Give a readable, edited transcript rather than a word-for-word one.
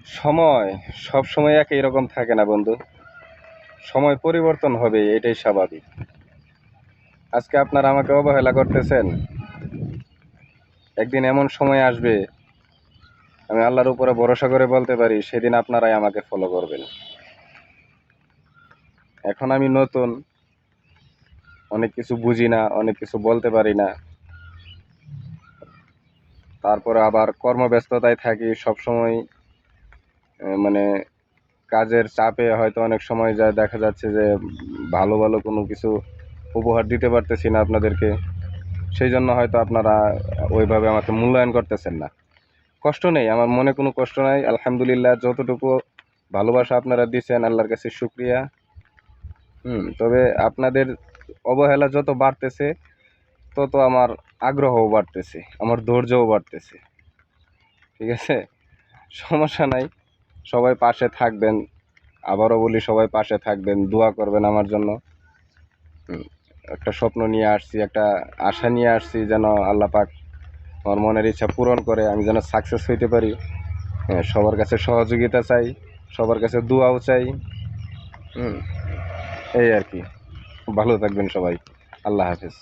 সময় সব সময় একই রকম থাকে না বন্ধু। সময় পরিবর্তন হবে, এটাই স্বাভাবিক। আজকে আপনারা আমাকে অবহেলা করতেছেন, একদিন এমন সময় আসবে, আমি আল্লাহর উপরে ভরসা করে বলতে পারি সেদিন আপনারাই আমাকে ফলো করবেন। এখন আমি নতুন, অনেক কিছু বুঝি না, অনেক কিছু বলতে পারি না, তারপরে আবার কর্মব্যস্ততায় থাকি সব সময়। মানে কাজের চাপে হয়তো অনেক সময় যায়, দেখা যাচ্ছে যে ভালো ভালো কোনো কিছু উপহার দিতে পারতেছি না আপনাদেরকে। সেই জন্য হয়তো আপনারা ওইভাবে আমাকে মূল্যায়ন করতেছেন না। কষ্ট নেই, আমার মনে কোনো কষ্ট নাই, আলহামদুলিল্লাহ। যতটুকু ভালোবাসা আপনারা দিচ্ছেন, আল্লাহর কাছে শুক্রিয়া। তবে আপনাদের অবহেলা যত বাড়তেছে, তত আমার আগ্রহও বাড়তেছে, আমার ধৈর্যও বাড়তেছে। ঠিক আছে, সমস্যা নাই। সবাই পাশে থাকবেন, আবারও বলি সবাই পাশে থাকবেন, দোয়া করবেন আমার জন্য। হুম, একটা স্বপ্ন নিয়ে আসছি, একটা আশা নিয়ে আসছি, যেন আল্লাহ পাক আমার মনের ইচ্ছা পূরণ করে, আমি যেন সাকসেস হইতে পারি। হ্যাঁ, সবার কাছে সহযোগিতা চাই, সবার কাছে দোয়াও চাই। হুম এই আর কি। ভালো থাকবেন সবাই। আল্লাহ হাফেজ।